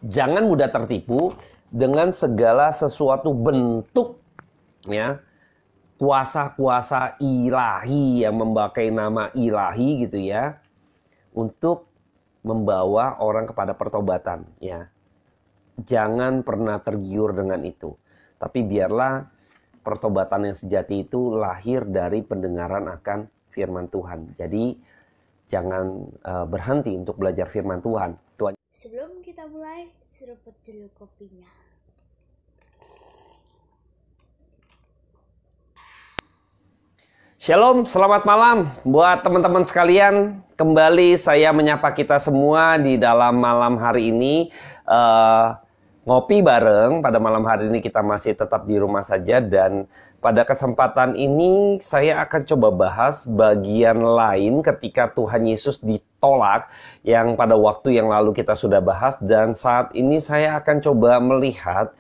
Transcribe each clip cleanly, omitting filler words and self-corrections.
Jangan mudah tertipu dengan segala sesuatu bentuk ya kuasa-kuasa ilahi yang memakai nama ilahi gitu ya untuk membawa orang kepada pertobatan ya. Jangan pernah tergiur dengan itu. Tapi biarlah pertobatan yang sejati itu lahir dari pendengaran akan firman Tuhan. Jadi jangan berhenti untuk belajar firman Tuhan. Sebelum kita mulai, seruput dulu kopinya. Shalom, selamat malam buat teman-teman sekalian. Kembali saya menyapa kita semua di dalam malam hari ini. Ngopi bareng, pada malam hari ini kita masih tetap di rumah saja. Dan pada kesempatan ini saya akan coba bahas bagian lain ketika Tuhan Yesus ditolak, yang pada waktu yang lalu kita sudah bahas. Dan saat ini saya akan coba melihat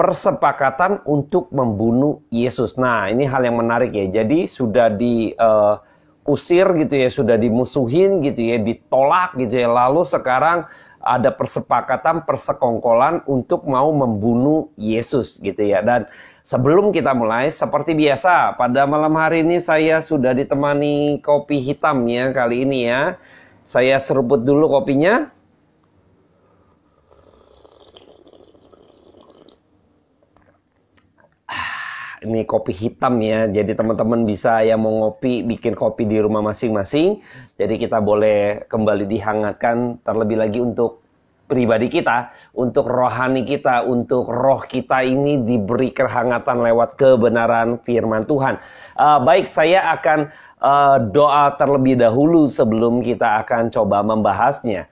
persepakatan untuk membunuh Yesus. Nah, ini hal yang menarik ya. Jadi sudah diusir gitu ya, sudah dimusuhin gitu ya, ditolak gitu ya. Lalu sekarang ada persepakatan, persekongkolan untuk mau membunuh Yesus gitu ya. Dan sebelum kita mulai, seperti biasa, pada malam hari ini saya sudah ditemani kopi hitam ya kali ini ya. Saya seruput dulu kopinya. Ini kopi hitam ya, jadi teman-teman bisa yang mau ngopi, bikin kopi di rumah masing-masing. Jadi kita boleh kembali dihangatkan terlebih lagi untuk pribadi kita, untuk rohani kita, untuk roh kita ini diberi kehangatan lewat kebenaran firman Tuhan. Baik, saya akan doa terlebih dahulu sebelum kita akan coba membahasnya.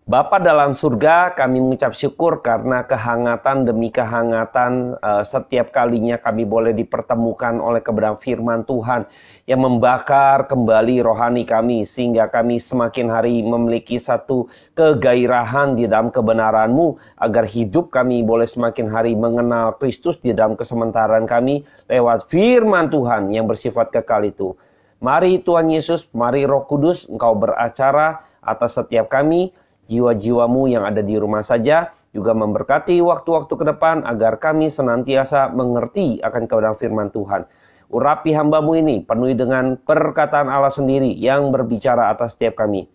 Bapa dalam surga, kami mengucap syukur karena kehangatan demi kehangatan setiap kalinya kami boleh dipertemukan oleh kebenaran firman Tuhan yang membakar kembali rohani kami sehingga kami semakin hari memiliki satu kegairahan di dalam kebenaran-Mu agar hidup kami boleh semakin hari mengenal Kristus di dalam kesementaraan kami lewat firman Tuhan yang bersifat kekal itu. Mari Tuhan Yesus, mari Roh Kudus, Engkau beracara atas setiap kami, jiwa-jiwamu yang ada di rumah saja, juga memberkati waktu-waktu ke depan agar kami senantiasa mengerti akan kebenaran firman Tuhan. Urapi hamba-Mu ini, penuhi dengan perkataan Allah sendiri yang berbicara atas setiap kami.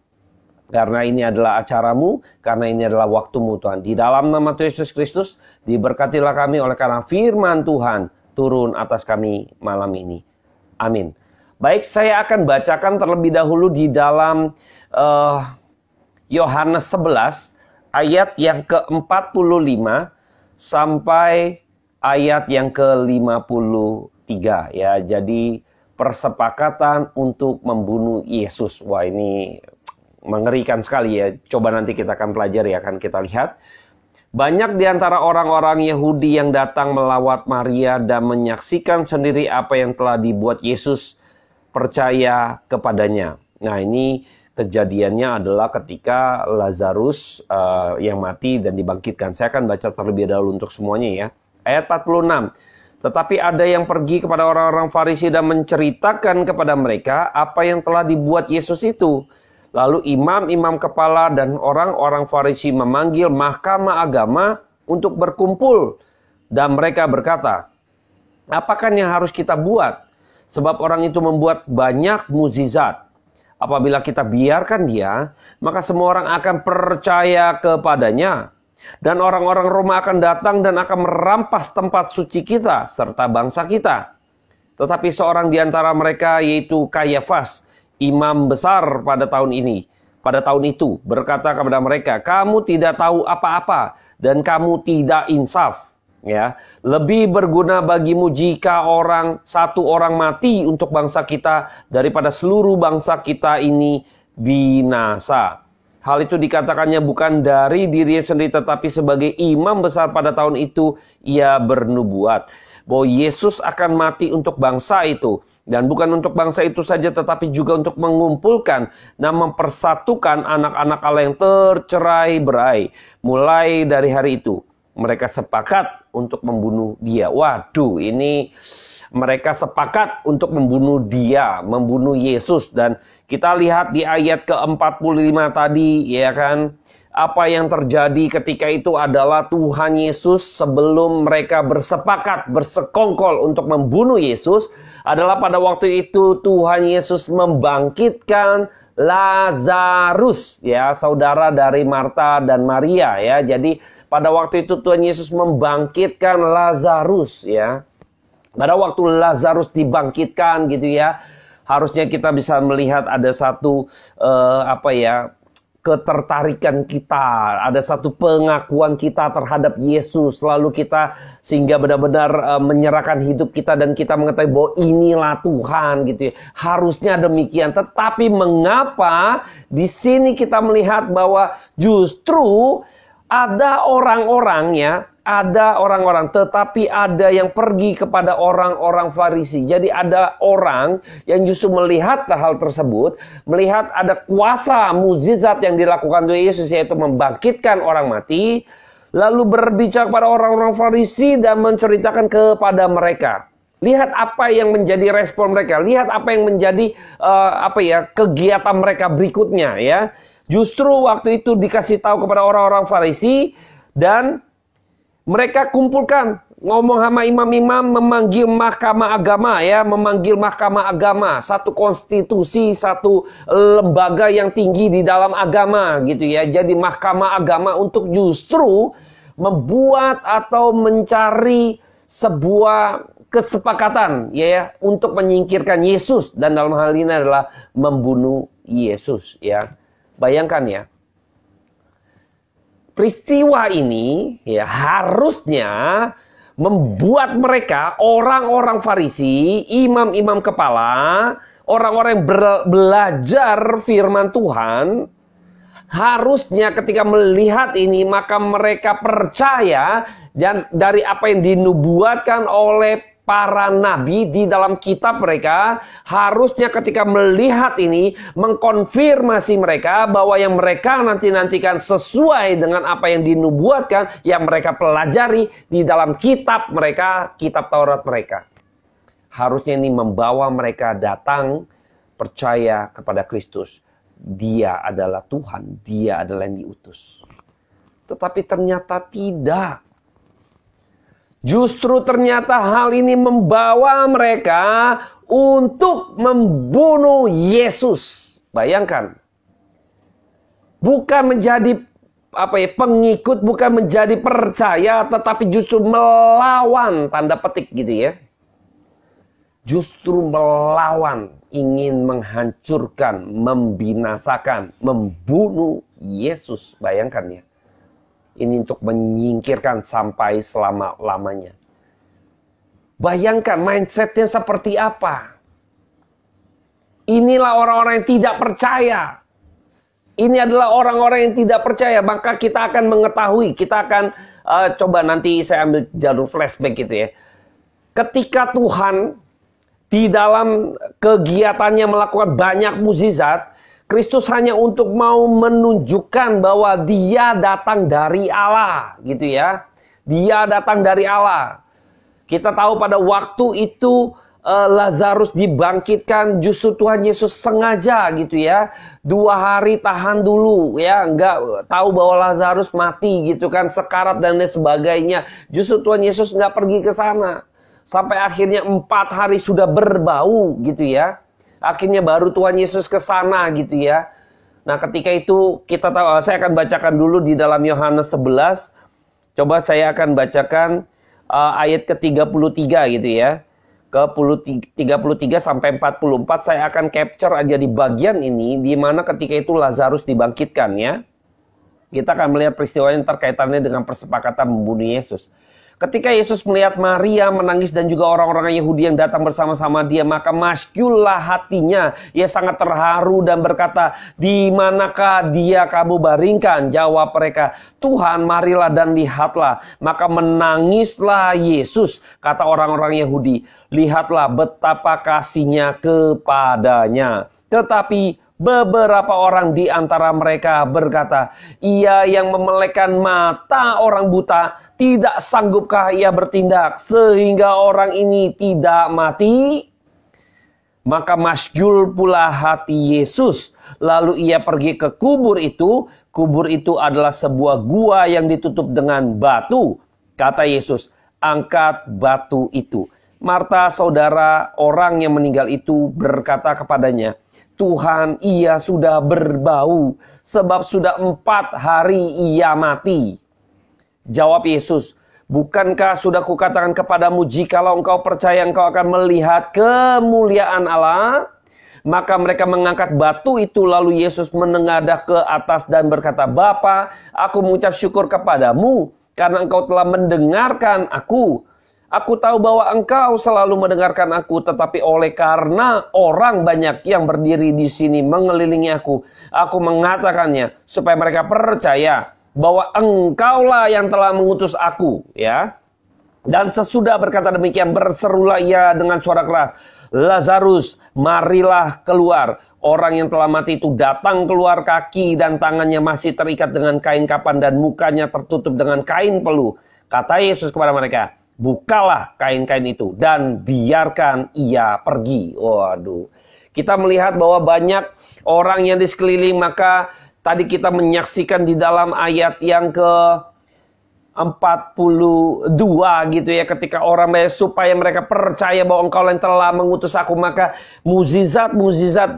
Karena ini adalah acaramu, karena ini adalah waktumu Tuhan. Di dalam nama Tuhan Yesus Kristus, diberkatilah kami oleh karena firman Tuhan turun atas kami malam ini. Amin. Baik, saya akan bacakan terlebih dahulu di dalam Yohanes 11 ayat yang ke-45 sampai ayat yang ke-53 ya. Jadi persepakatan untuk membunuh Yesus. Wah, ini mengerikan sekali ya. Coba nanti kita akan pelajari, akan kita lihat. Banyak di antara orang-orang Yahudi yang datang melawat Maria dan menyaksikan sendiri apa yang telah dibuat Yesus, percaya kepadanya. Nah, ini kejadiannya adalah ketika Lazarus yang mati dan dibangkitkan. Saya akan baca terlebih dahulu untuk semuanya ya. Ayat 46. Tetapi ada yang pergi kepada orang-orang Farisi dan menceritakan kepada mereka apa yang telah dibuat Yesus itu. Lalu imam-imam kepala dan orang-orang Farisi memanggil mahkamah agama untuk berkumpul. Dan mereka berkata, apakah yang harus kita buat? Sebab orang itu membuat banyak mukjizat. Apabila kita biarkan dia, maka semua orang akan percaya kepadanya. Dan orang-orang Roma akan datang dan akan merampas tempat suci kita, serta bangsa kita. Tetapi seorang di antara mereka, yaitu Kayafas, imam besar pada tahun itu, berkata kepada mereka, kamu tidak tahu apa-apa, dan kamu tidak insaf. Ya, lebih berguna bagimu jika satu orang mati untuk bangsa kita daripada seluruh bangsa kita ini binasa. Hal itu dikatakannya bukan dari dirinya sendiri tetapi sebagai imam besar pada tahun itu ia bernubuat bahwa Yesus akan mati untuk bangsa itu, dan bukan untuk bangsa itu saja tetapi juga untuk mengumpulkan dan mempersatukan anak-anak Allah yang tercerai-berai. Mulai dari hari itu mereka sepakat untuk membunuh dia. Waduh, ini mereka sepakat untuk membunuh dia, membunuh Yesus. Dan kita lihat di ayat ke-45 tadi, ya kan, apa yang terjadi ketika itu adalah Tuhan Yesus sebelum mereka bersepakat, bersekongkol untuk membunuh Yesus, adalah pada waktu itu Tuhan Yesus membangkitkan Lazarus, ya, saudara dari Marta dan Maria, ya. Jadi pada waktu itu Tuhan Yesus membangkitkan Lazarus, ya. Pada waktu Lazarus dibangkitkan gitu ya, harusnya kita bisa melihat ada satu ketertarikan kita, ada satu pengakuan kita terhadap Yesus, lalu kita sehingga benar-benar menyerahkan hidup kita dan kita mengetahui bahwa inilah Tuhan gitu ya. Harusnya demikian. Tetapi mengapa di sini kita melihat bahwa justru ada orang-orang, tetapi ada yang pergi kepada orang-orang Farisi. Jadi ada orang yang justru melihat hal tersebut, melihat ada kuasa mukjizat yang dilakukan oleh Yesus, yaitu membangkitkan orang mati, lalu berbicara kepada orang-orang Farisi dan menceritakan kepada mereka. Lihat apa yang menjadi respon mereka, lihat apa yang menjadi kegiatan mereka berikutnya, ya. Justru waktu itu dikasih tahu kepada orang-orang Farisi dan mereka kumpulkan, ngomong sama imam-imam, memanggil mahkamah agama, ya, memanggil mahkamah agama, satu konstitusi, satu lembaga yang tinggi di dalam agama, gitu ya. Jadi mahkamah agama untuk justru membuat atau mencari sebuah kesepakatan, ya, untuk menyingkirkan Yesus, dan dalam hal ini adalah membunuh Yesus, ya. Bayangkan ya. Peristiwa ini ya harusnya membuat mereka, orang-orang Farisi, imam-imam kepala, orang-orang yang belajar firman Tuhan, harusnya ketika melihat ini maka mereka percaya dan dari apa yang dinubuatkan oleh para nabi di dalam kitab mereka, harusnya ketika melihat ini mengkonfirmasi mereka bahwa yang mereka nantikan sesuai dengan apa yang dinubuatkan, yang mereka pelajari di dalam kitab mereka, kitab Taurat mereka. Harusnya ini membawa mereka datang percaya kepada Kristus. Dia adalah Tuhan, dia adalah yang diutus. Tetapi ternyata tidak. Justru ternyata hal ini membawa mereka untuk membunuh Yesus. Bayangkan. Bukan menjadi pengikut, bukan menjadi percaya, tetapi justru melawan, tanda petik gitu ya. Justru melawan, ingin menghancurkan, membinasakan, membunuh Yesus. Bayangkan ya. Ini untuk menyingkirkan sampai selama-lamanya. Bayangkan mindsetnya seperti apa. Inilah orang-orang yang tidak percaya. Ini adalah orang-orang yang tidak percaya. Maka kita akan mengetahui. Kita akan coba nanti saya ambil jalur flashback gitu ya. Ketika Tuhan di dalam kegiatannya melakukan banyak mukjizat, Kristus hanya untuk mau menunjukkan bahwa dia datang dari Allah, gitu ya. Dia datang dari Allah. Kita tahu pada waktu itu Lazarus dibangkitkan, justru Tuhan Yesus sengaja gitu ya. 2 hari tahan dulu ya, nggak tahu bahwa Lazarus mati gitu kan, sekarat dan lain sebagainya. Justru Tuhan Yesus nggak pergi ke sana. Sampai akhirnya 4 hari sudah berbau gitu ya. Akhirnya baru Tuhan Yesus ke sana gitu ya. Nah ketika itu kita tahu, saya akan bacakan dulu di dalam Yohanes 11. Coba saya akan bacakan ayat ke-33 gitu ya. Ke 33 sampai 44 saya akan capture aja di bagian ini. Di mana ketika itu Lazarus dibangkitkan ya. Kita akan melihat peristiwa yang terkaitannya dengan persepakatan membunuh Yesus. Ketika Yesus melihat Maria menangis dan juga orang-orang Yahudi yang datang bersama-sama dia, maka masykullah hatinya. Ia sangat terharu dan berkata, "Di manakah dia kamu baringkan?" Jawab mereka, "Tuhan, marilah dan lihatlah." Maka menangislah Yesus. Kata orang-orang Yahudi, "Lihatlah betapa kasihnya kepadanya." Tetapi beberapa orang di antara mereka berkata, "Ia yang memelekkan mata orang buta, tidak sanggupkah ia bertindak sehingga orang ini tidak mati?" Maka masyghul pula hati Yesus. Lalu ia pergi ke kubur itu. Kubur itu adalah sebuah gua yang ditutup dengan batu. Kata Yesus, angkat batu itu. Marta, saudara orang yang meninggal itu, berkata kepadanya, Tuhan, ia sudah berbau, sebab sudah 4 hari ia mati. Jawab Yesus, bukankah sudah kukatakan kepadamu, jikalau engkau percaya, engkau akan melihat kemuliaan Allah? Maka mereka mengangkat batu itu, lalu Yesus menengadah ke atas dan berkata, Bapa, aku mengucap syukur kepadamu, karena engkau telah mendengarkan aku. Aku tahu bahwa engkau selalu mendengarkan aku, tetapi oleh karena orang banyak yang berdiri di sini mengelilingi aku mengatakannya, supaya mereka percaya bahwa engkaulah yang telah mengutus aku. Ya. Dan sesudah berkata demikian, berserulah ia dengan suara keras, Lazarus, marilah keluar. Orang yang telah mati itu datang keluar, kaki dan tangannya masih terikat dengan kain kapan dan mukanya tertutup dengan kain peluh. Kata Yesus kepada mereka, bukalah kain-kain itu dan biarkan ia pergi. Waduh. Kita melihat bahwa banyak orang yang di sekeliling, maka tadi kita menyaksikan di dalam ayat yang ke 42 gitu ya, ketika orang supaya mereka percaya bahwa engkau yang telah mengutus aku, maka mukjizat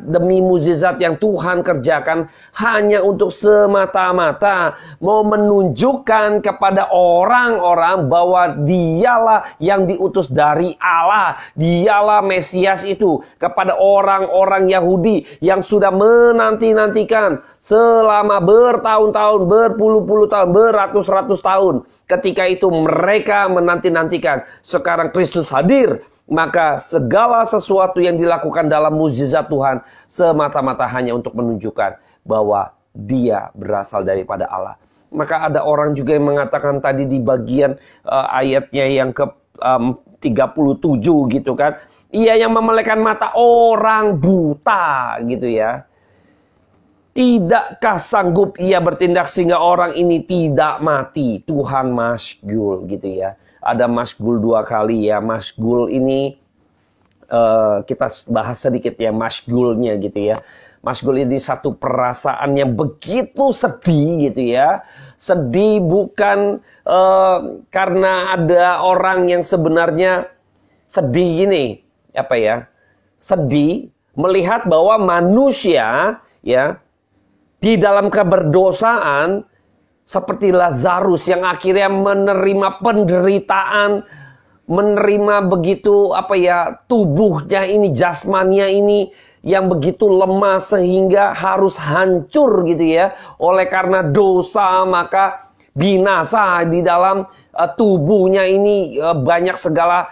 demi mukjizat yang Tuhan kerjakan hanya untuk semata-mata mau menunjukkan kepada orang-orang bahwa dialah yang diutus dari Allah, dialah Mesias itu, kepada orang-orang Yahudi yang sudah menanti-nantikan selama bertahun-tahun, berpuluh-puluh tahun, beratus-ratus tahun. Ketika itu mereka menanti-nantikan. Sekarang Kristus hadir. Maka segala sesuatu yang dilakukan dalam mukjizat Tuhan semata-mata hanya untuk menunjukkan bahwa dia berasal daripada Allah. Maka ada orang juga yang mengatakan tadi di bagian ayatnya yang ke 37 gitu kan. Ia yang memelekkan mata orang buta gitu ya. Tidakkah sanggup ia bertindak sehingga orang ini tidak mati? Tuhan masgul gitu ya. Ada masgul 2 kali ya. Masgul ini kita bahas sedikit ya masgulnya gitu ya. Masgul ini satu perasaan yang begitu sedih gitu ya. Sedih bukan karena ada orang yang sebenarnya sedih gini. Apa ya? Sedih melihat bahwa manusia ya di dalam keberdosaan seperti Lazarus yang akhirnya menerima penderitaan, menerima begitu tubuhnya ini, jasmania ini yang begitu lemah sehingga harus hancur gitu ya. Oleh karena dosa maka binasa di dalam tubuhnya ini, banyak segala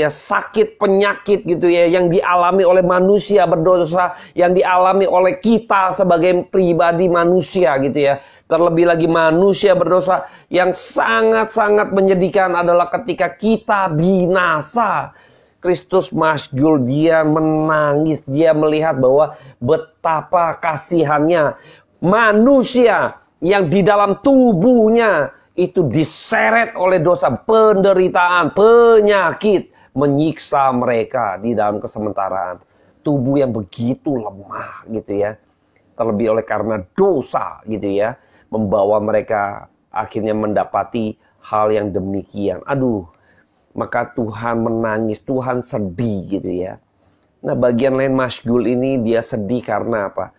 sakit penyakit gitu ya yang dialami oleh manusia berdosa, yang dialami oleh kita sebagai pribadi manusia gitu ya. Terlebih lagi manusia berdosa yang sangat-sangat menyedihkan adalah ketika kita binasa. Kristus masgul, dia menangis, dia melihat bahwa betapa kasihannya manusia yang di dalam tubuhnya itu diseret oleh dosa, penderitaan, penyakit, menyiksa mereka di dalam kesementaraan. Tubuh yang begitu lemah gitu ya. Terlebih oleh karena dosa gitu ya. Membawa mereka akhirnya mendapati hal yang demikian. Aduh, maka Tuhan menangis, Tuhan sedih gitu ya. Nah bagian lain masgul ini dia sedih karena apa?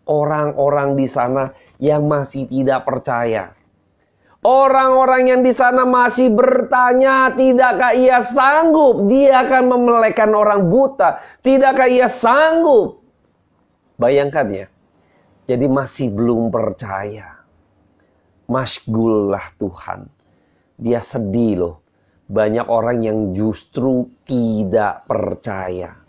Orang-orang di sana yang masih tidak percaya. Orang-orang yang di sana masih bertanya, tidakkah ia sanggup? Dia akan memelekkan orang buta. Tidakkah ia sanggup? Bayangkan ya. Jadi masih belum percaya. Masgullah Tuhan. Dia sedih loh. Banyak orang yang justru tidak percaya.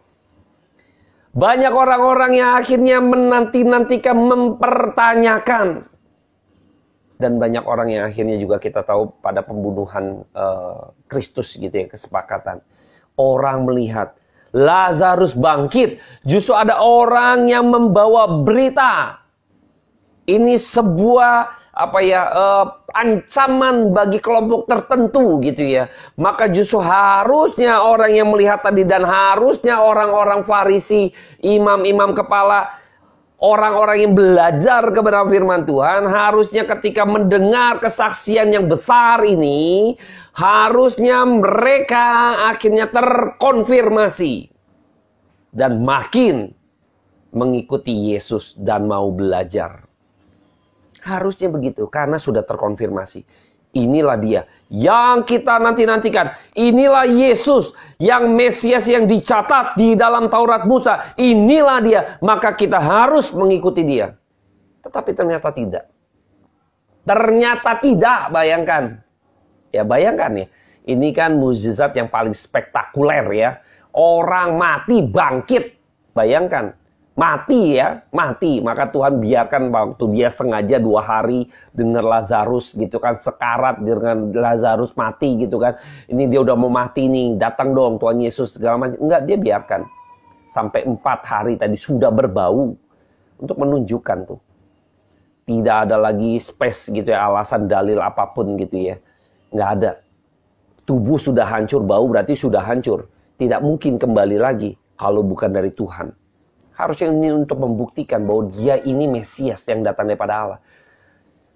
Banyak orang-orang yang akhirnya menanti-nantikan, mempertanyakan. Dan banyak orang yang akhirnya juga kita tahu pada pembunuhan Kristus gitu ya, kesepakatan. Orang melihat Lazarus bangkit. Justru ada orang yang membawa berita. Ini sebuah ancaman bagi kelompok tertentu gitu ya. Maka justru harusnya orang yang melihat tadi dan harusnya orang-orang Farisi, imam-imam kepala, Orang-orang yang belajar kebenaran firman Tuhan harusnya ketika mendengar kesaksian yang besar ini, harusnya mereka akhirnya terkonfirmasi dan makin mengikuti Yesus dan mau belajar. Harusnya begitu karena sudah terkonfirmasi. Inilah dia yang kita nanti-nantikan. Inilah Yesus yang Mesias yang dicatat di dalam Taurat Musa. Inilah dia. Maka kita harus mengikuti dia. Tetapi ternyata tidak. Ternyata tidak, bayangkan. Ya bayangkan ya. Ini kan mukjizat yang paling spektakuler ya. Orang mati bangkit. Bayangkan. Mati ya, mati. Maka Tuhan biarkan waktu dia sengaja 2 hari dengar Lazarus gitu kan. Sekarat dengan Lazarus mati gitu kan. Ini dia udah mau mati nih. Datang dong Tuhan Yesus segala macam. Enggak, dia biarkan. Sampai 4 hari tadi sudah berbau. Untuk menunjukkan tuh. Tidak ada lagi space gitu ya. Alasan dalil apapun gitu ya. Enggak ada. Tubuh sudah hancur, bau berarti sudah hancur. Tidak mungkin kembali lagi. Kalau bukan dari Tuhan. Harusnya ini untuk membuktikan bahwa dia ini Mesias yang datang daripada Allah.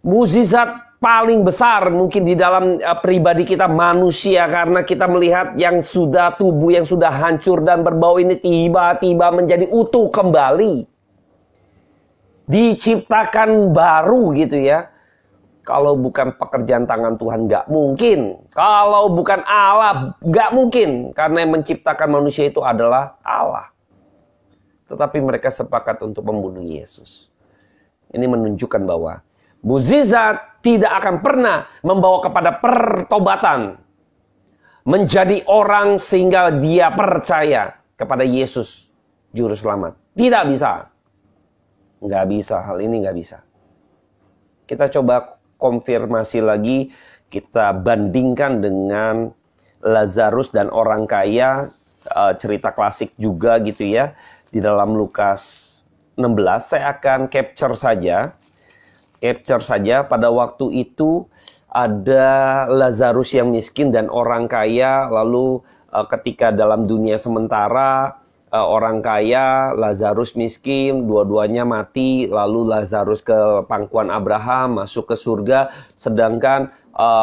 Mukjizat paling besar mungkin di dalam pribadi kita manusia. Karena kita melihat yang sudah tubuh yang sudah hancur dan berbau ini tiba-tiba menjadi utuh kembali. Diciptakan baru gitu ya. Kalau bukan pekerjaan tangan Tuhan nggak mungkin. Kalau bukan Allah nggak mungkin. Karena yang menciptakan manusia itu adalah Allah. Tetapi mereka sepakat untuk membunuh Yesus. Ini menunjukkan bahwa mukjizat tidak akan pernah membawa kepada pertobatan. Menjadi orang sehingga dia percaya kepada Yesus Juru Selamat. Tidak bisa. Nggak bisa, hal ini nggak bisa. Kita coba konfirmasi lagi. Kita bandingkan dengan Lazarus dan orang kaya. Cerita klasik juga gitu ya. Di dalam Lukas 16, saya akan capture saja pada waktu itu ada Lazarus yang miskin dan orang kaya. Lalu ketika dalam dunia sementara orang kaya, Lazarus miskin, dua-duanya mati. Lalu Lazarus ke pangkuan Abraham, masuk ke surga. Sedangkan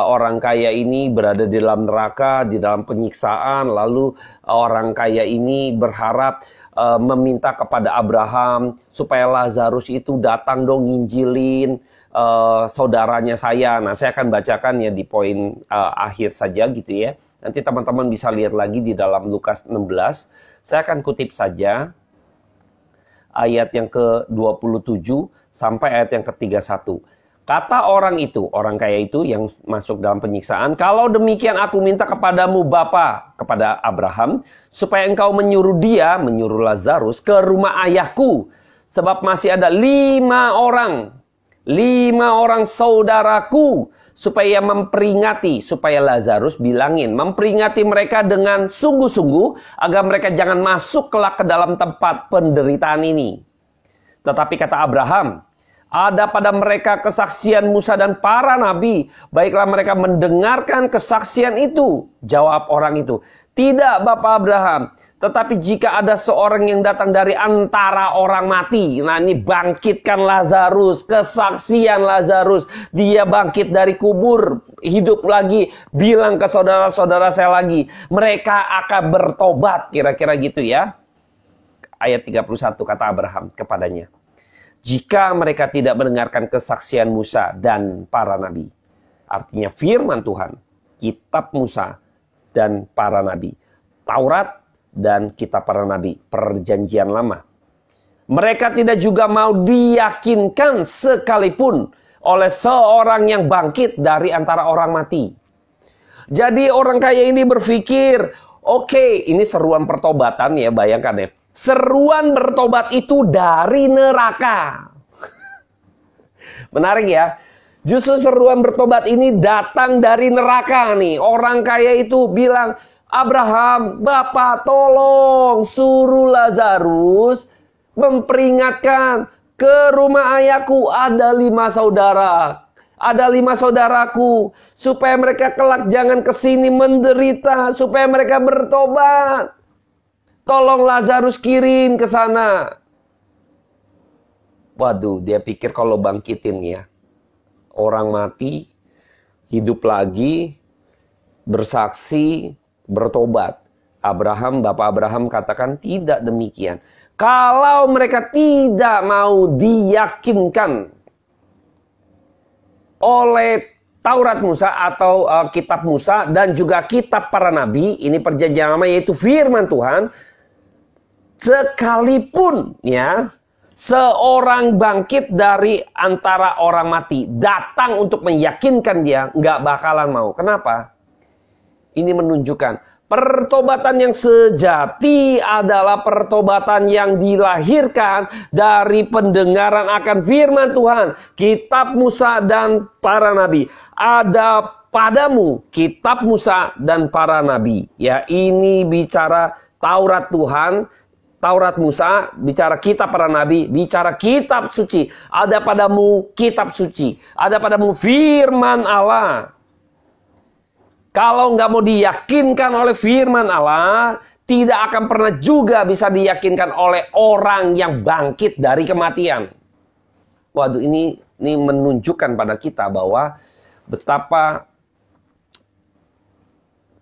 orang kaya ini berada di dalam neraka, di dalam penyiksaan. Lalu orang kaya ini berharap meminta kepada Abraham supaya Lazarus itu datang dong nginjilin saudaranya saya. Nah, saya akan bacakan ya di poin akhir saja gitu ya. Nanti teman-teman bisa lihat lagi di dalam Lukas 16. Saya akan kutip saja ayat yang ke-27 sampai ayat yang ke-31. Kata orang itu, orang kaya itu yang masuk dalam penyiksaan, kalau demikian aku minta kepadamu Bapa, kepada Abraham, supaya engkau menyuruh Lazarus ke rumah ayahku. Sebab masih ada 5 orang saudaraku, supaya supaya Lazarus bilangin, memperingati mereka dengan sungguh-sungguh, agar mereka jangan masuk kelak ke dalam tempat penderitaan ini. Tetapi kata Abraham, ada pada mereka kesaksian Musa dan para nabi. Baiklah mereka mendengarkan kesaksian itu. Jawab orang itu, tidak Bapak Abraham. Tetapi jika ada seorang yang datang dari antara orang mati. Nah ini bangkitkan Lazarus. Kesaksian Lazarus. Dia bangkit dari kubur. Hidup lagi. Bilang ke saudara-saudara saya lagi. Mereka akan bertobat. Kira-kira gitu ya. Ayat 31 kata Abraham kepadanya. Jika mereka tidak mendengarkan kesaksian Musa dan para nabi. Artinya firman Tuhan. Kitab Musa dan para nabi. Taurat dan kitab para nabi. Perjanjian lama. Mereka tidak juga mau diyakinkan sekalipun oleh seorang yang bangkit dari antara orang mati. Jadi orang kaya ini berpikir, oke, ini seruan pertobatan ya, bayangkan ya. Seruan bertobat itu dari neraka. Menarik ya. Justru seruan bertobat ini datang dari neraka nih. Orang kaya itu bilang, Abraham, Bapak tolong suruh Lazarus memperingatkan ke rumah ayahku ada 5 saudara. Ada 5 saudaraku. Supaya mereka kelak jangan kesini menderita. Supaya mereka bertobat. Tolong Lazarus kirim ke sana. Waduh, dia pikir kalau bangkitin ya, orang mati, hidup lagi, bersaksi, bertobat. Bapak Abraham katakan tidak demikian. Kalau mereka tidak mau diyakinkan oleh Taurat Musa atau kitab Musa dan juga kitab para nabi, ini perjanjian lama yaitu firman Tuhan, sekalipun ya seorang bangkit dari antara orang mati datang untuk meyakinkan dia, nggak bakalan mau. Kenapa? Ini menunjukkan pertobatan yang sejati adalah pertobatan yang dilahirkan dari pendengaran akan firman Tuhan. Kitab Musa dan para nabi. Ada padamu kitab Musa dan para nabi. Ya, ini bicara Taurat Tuhan, Taurat Musa, bicara kitab para nabi, bicara kitab suci. Ada padamu kitab suci. Ada padamu firman Allah. Kalau nggak mau diyakinkan oleh firman Allah, tidak akan pernah juga bisa diyakinkan oleh orang yang bangkit dari kematian. Waduh, ini menunjukkan pada kita bahwa betapa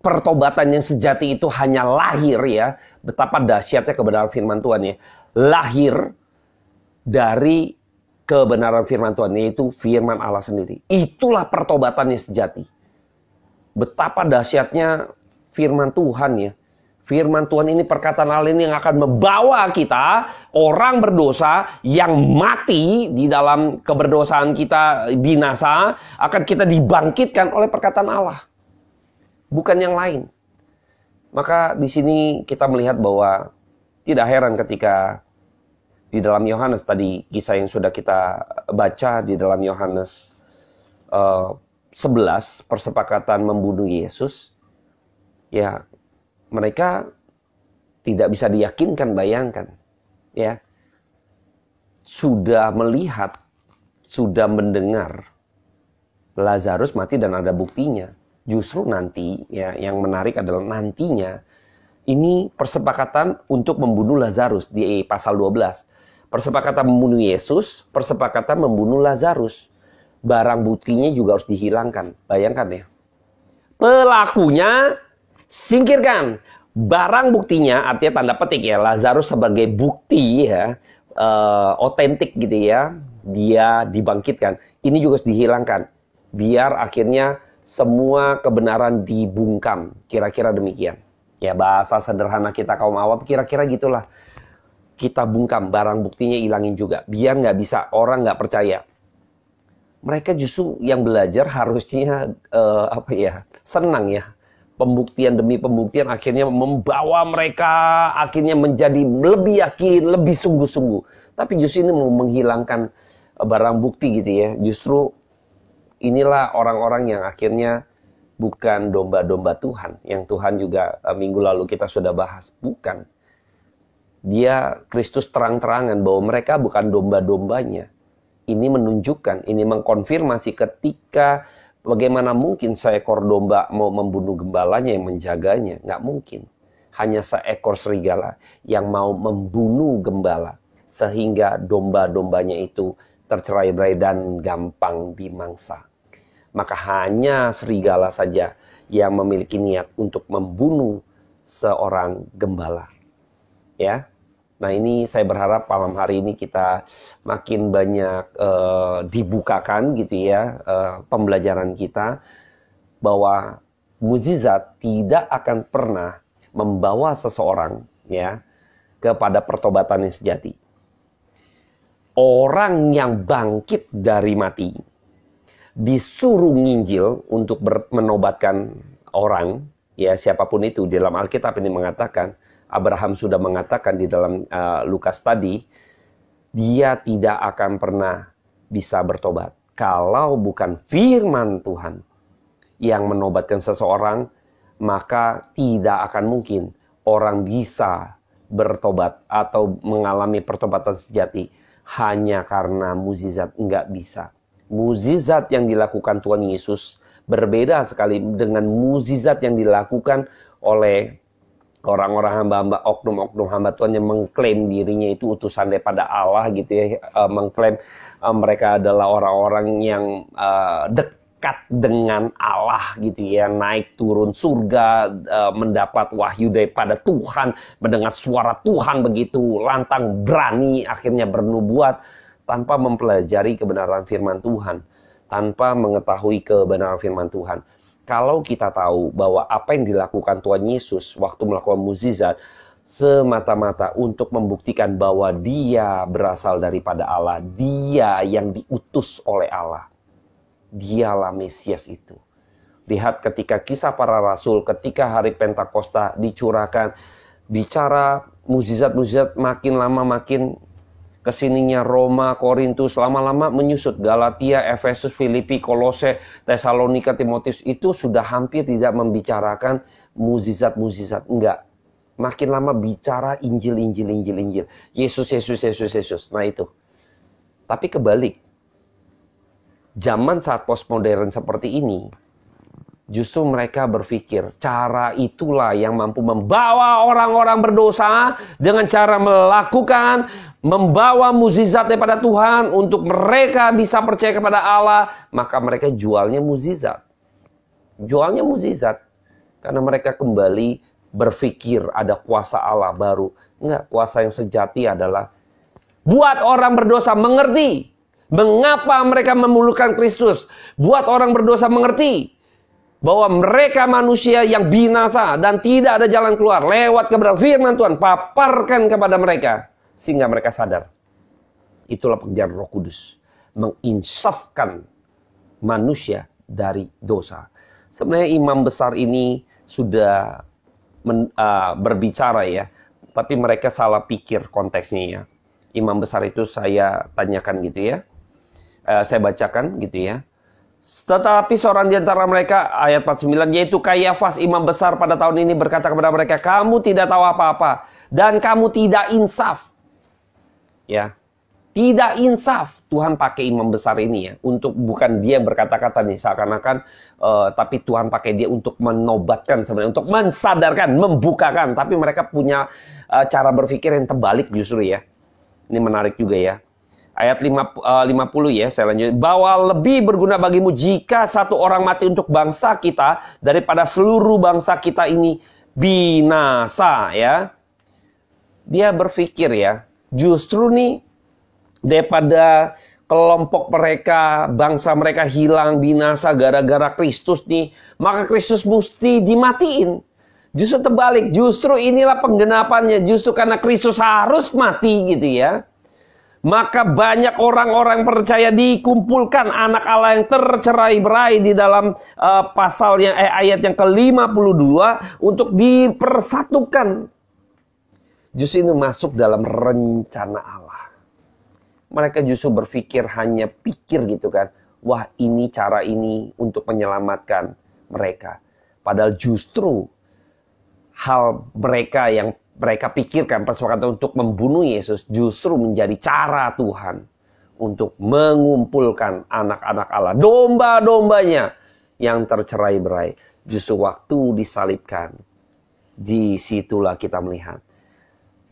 pertobatan yang sejati itu hanya lahir ya. Betapa dahsyatnya kebenaran firman Tuhan ya. Lahir dari kebenaran firman Tuhan, yaitu firman Allah sendiri. Itulah pertobatan yang sejati. Betapa dahsyatnya firman Tuhan ya. Firman Tuhan ini, perkataan Allah ini yang akan membawa kita, orang berdosa yang mati di dalam keberdosaan kita binasa, akan kita dibangkitkan oleh perkataan Allah. Bukan yang lain. Maka di sini kita melihat bahwa tidak heran ketika di dalam Yohanes tadi, kisah yang sudah kita baca di dalam Yohanes 11, persepakatan membunuh Yesus, ya mereka tidak bisa diyakinkan, bayangkan, ya sudah melihat, sudah mendengar Lazarus mati dan ada buktinya. Justru nanti, ya yang menarik adalah nantinya ini persepakatan untuk membunuh Lazarus di pasal 12. Persepakatan membunuh Yesus, persepakatan membunuh Lazarus. Barang buktinya juga harus dihilangkan. Bayangkan ya. Pelakunya singkirkan. Barang buktinya artinya tanda petik ya. Lazarus sebagai bukti ya. Otentik gitu ya. Dia dibangkitkan. Ini juga harus dihilangkan. Biar akhirnya semua kebenaran dibungkam. Kira-kira demikian. Ya bahasa sederhana kita kaum awam kira-kira gitulah. Kita bungkam. Barang buktinya hilangin juga. Biar nggak bisa, orang nggak percaya. Mereka justru yang belajar harusnya senang ya. Pembuktian demi pembuktian akhirnya membawa mereka akhirnya menjadi lebih yakin, lebih sungguh-sungguh. Tapi justru ini mau menghilangkan barang bukti gitu ya. Justru inilah orang-orang yang akhirnya bukan domba-domba Tuhan. Yang Tuhan juga minggu lalu kita sudah bahas. Bukan. Dia Kristus terang-terangan bahwa mereka bukan domba-dombanya. Ini menunjukkan, ini mengkonfirmasi ketika bagaimana mungkin seekor domba mau membunuh gembalanya yang menjaganya. Nggak mungkin. Hanya seekor serigala yang mau membunuh gembala. Sehingga domba-dombanya itu tercerai-berai dan gampang dimangsa. Maka hanya serigala saja yang memiliki niat untuk membunuh seorang gembala. Ya. Nah ini saya berharap malam hari ini kita makin banyak dibukakan gitu ya pembelajaran kita. Bahwa mukjizat tidak akan pernah membawa seseorang ya kepada pertobatan yang sejati. Orang yang bangkit dari mati disuruh nginjil untuk menobatkan orang, ya siapapun itu. Di dalam Alkitab ini mengatakan, Abraham sudah mengatakan di dalam Lukas tadi, dia tidak akan pernah bisa bertobat kalau bukan firman Tuhan yang menobatkan seseorang. Maka tidak akan mungkin orang bisa bertobat atau mengalami pertobatan sejati hanya karena mukjizat. Enggak bisa. Mukjizat yang dilakukan Tuhan Yesus berbeda sekali dengan mukjizat yang dilakukan oleh orang-orang hamba-hamba, oknum-oknum hamba Tuhan yang mengklaim dirinya itu utusan daripada Allah gitu ya, mengklaim mereka adalah orang-orang yang dekat dengan Allah gitu ya, naik turun surga, mendapat wahyu daripada Tuhan, mendengar suara Tuhan begitu lantang berani, akhirnya bernubuat tanpa mempelajari kebenaran firman Tuhan, tanpa mengetahui kebenaran firman Tuhan. Kalau kita tahu bahwa apa yang dilakukan Tuhan Yesus waktu melakukan mukjizat semata-mata untuk membuktikan bahwa dia berasal daripada Allah, dia yang diutus oleh Allah, dialah Mesias itu. Lihat ketika kisah para rasul, ketika hari Pentakosta dicurahkan, bicara mukjizat-mukjizat makin lama makin kesininya Roma, Korintus, lama-lama menyusut. Galatia, Efesus, Filipi, Kolose, Tesalonika, Timotius itu sudah hampir tidak membicarakan mukjizat-mukjizat. Enggak. Makin lama bicara Injil. Yesus. Nah itu. Tapi kebalik. Zaman saat postmodern seperti ini, justru mereka berpikir cara itulah yang mampu membawa orang-orang berdosa dengan cara membawa mukjizat daripada Tuhan untuk mereka bisa percaya kepada Allah. Maka mereka jualnya mukjizat. Karena mereka kembali berpikir ada kuasa Allah baru. Enggak, kuasa yang sejati adalah buat orang berdosa mengerti mengapa mereka memulukan Kristus. Buat orang berdosa mengerti bahwa mereka manusia yang binasa dan tidak ada jalan keluar. Lewat kebenaran firman Tuhan, paparkan kepada mereka sehingga mereka sadar. Itulah pekerjaan Roh Kudus, menginsafkan manusia dari dosa. Sebenarnya imam besar ini sudah berbicara ya, tapi mereka salah pikir konteksnya ya. Imam besar itu saya tanyakan gitu ya, saya bacakan gitu ya. Tetapi seorang di antara mereka, ayat 49, yaitu Kayafas imam besar pada tahun ini berkata kepada mereka, kamu tidak tahu apa-apa dan kamu tidak insaf. Ya, tidak insaf. Tuhan pakai imam besar ini ya, untuk bukan dia berkata-kata nih seakan-akan, tapi Tuhan pakai dia untuk menobatkan sebenarnya, untuk mensadarkan, membukakan. Tapi mereka punya cara berpikir yang terbalik justru ya. Ini menarik juga ya. Ayat 50 ya, saya lanjut. Bahwa lebih berguna bagimu jika satu orang mati untuk bangsa kita daripada seluruh bangsa kita ini binasa ya. Dia berpikir ya, justru nih daripada kelompok mereka, bangsa mereka hilang, binasa gara-gara Kristus nih, maka Kristus mesti dimatiin. Justru terbalik, justru inilah penggenapannya, justru karena Kristus harus mati gitu ya. Maka banyak orang-orang percaya dikumpulkan anak Allah yang tercerai-berai di dalam ayat yang ke-52 untuk dipersatukan. Justru ini masuk dalam rencana Allah. Mereka justru berpikir hanya pikir gitu kan. Wah ini cara ini untuk menyelamatkan mereka. Padahal justru hal mereka yang mereka pikirkan persepakatan untuk membunuh Yesus justru menjadi cara Tuhan untuk mengumpulkan anak-anak Allah. Domba-dombanya yang tercerai-berai. Justru waktu disalibkan. Disitulah kita melihat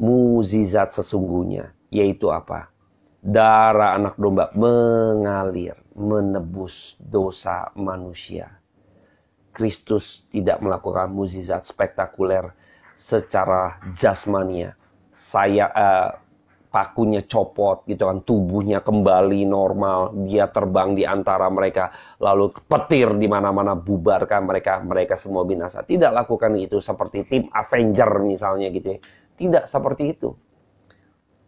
mukjizat sesungguhnya. Yaitu apa? Darah anak domba mengalir, menebus dosa manusia. Kristus tidak melakukan mukjizat spektakuler secara jasmania. Pakunya copot gitu kan, tubuhnya kembali normal, dia terbang di antara mereka, lalu petir di mana-mana bubarkan mereka semua binasa. Tidak lakukan itu seperti tim Avenger misalnya gitu ya. Tidak seperti itu.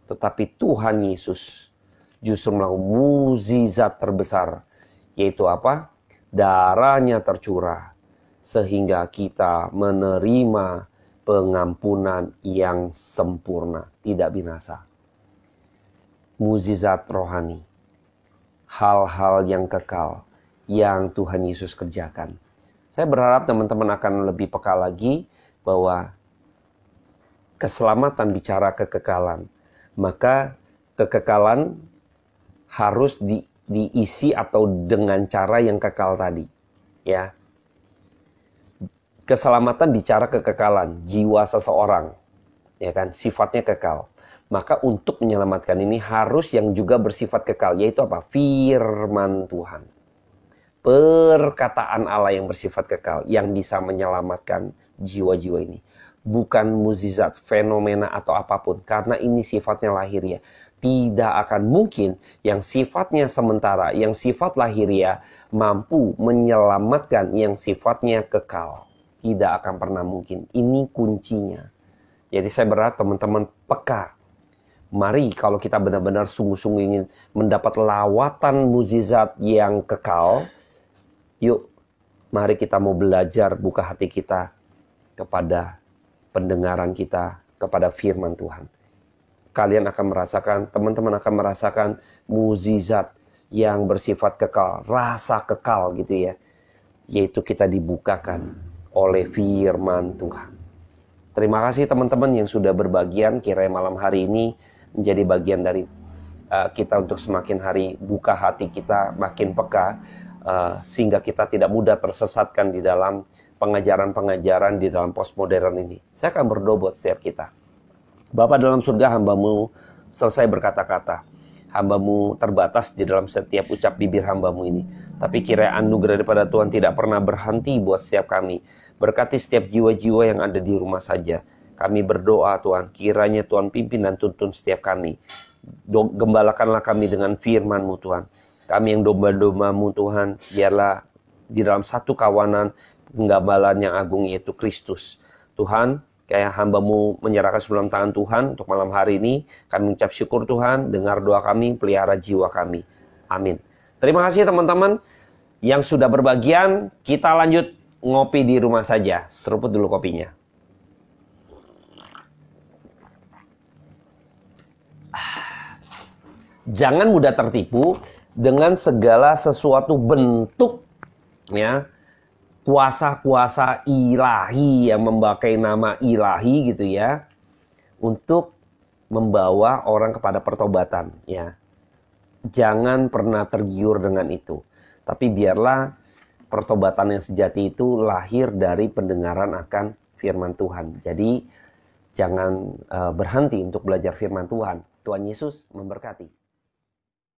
Tetapi Tuhan Yesus justru melakukan mukjizat terbesar. Yaitu apa? Darahnya tercurah. Sehingga kita menerima pengampunan yang sempurna. Tidak binasa. Mukjizat rohani. Hal-hal yang kekal. Yang Tuhan Yesus kerjakan. Saya berharap teman-teman akan lebih peka lagi bahwa keselamatan bicara kekekalan. Maka kekekalan harus diisi atau dengan cara yang kekal tadi. Ya. keselamatan bicara kekekalan jiwa seseorang, ya kan, sifatnya kekal. Maka untuk menyelamatkan ini harus yang juga bersifat kekal, yaitu apa? Firman Tuhan. Perkataan Allah yang bersifat kekal, yang bisa menyelamatkan jiwa-jiwa ini. Bukan mukjizat, fenomena atau apapun, karena ini sifatnya lahiriah. Tidak akan mungkin yang sifatnya sementara, yang sifat lahiriah mampu menyelamatkan yang sifatnya kekal. Tidak akan pernah mungkin. Ini kuncinya. Jadi saya berharap teman-teman peka. Mari kalau kita benar-benar sungguh-sungguh ingin mendapat lawatan mukjizat yang kekal, yuk mari kita mau belajar buka hati kita kepada pendengaran kita, kepada firman Tuhan. Kalian akan merasakan, teman-teman akan merasakan mukjizat yang bersifat kekal, rasa kekal gitu ya. Yaitu kita dibukakan oleh firman Tuhan. Terima kasih teman-teman yang sudah berbagian, kiranya malam hari ini menjadi bagian dari kita untuk semakin hari buka hati kita, makin peka, sehingga kita tidak mudah tersesatkan di dalam pengajaran-pengajaran di dalam postmodern ini. Saya akan berdoa buat setiap kita. Bapa dalam surga, hamba-Mu selesai berkata-kata. Hamba-Mu terbatas di dalam setiap ucap bibir hamba-Mu ini. Tapi kiranya anugerah daripada Tuhan tidak pernah berhenti buat setiap kami. Berkati setiap jiwa-jiwa yang ada di rumah saja. Kami berdoa Tuhan, kiranya Tuhan pimpin dan tuntun setiap kami. Gembalakanlah kami dengan firman-Mu Tuhan. Kami yang domba-domba-Mu Tuhan, biarlah di dalam satu kawanan penggambalan yang agung yaitu Kristus. Tuhan, kayak hamba-Mu menyerahkan sebelum tangan Tuhan untuk malam hari ini. Kami mengucap syukur Tuhan, dengar doa kami, pelihara jiwa kami. Amin. Terima kasih teman-teman yang sudah berbagian. Kita lanjut ngopi di rumah saja. Seruput dulu kopinya. Jangan mudah tertipu dengan segala sesuatu bentuk ya, kuasa-kuasa ilahi yang memakai nama ilahi gitu ya, untuk membawa orang kepada pertobatan ya. Jangan pernah tergiur dengan itu. Tapi biarlah pertobatan yang sejati itu lahir dari pendengaran akan firman Tuhan. Jadi jangan berhenti untuk belajar firman Tuhan. Tuhan Yesus memberkati.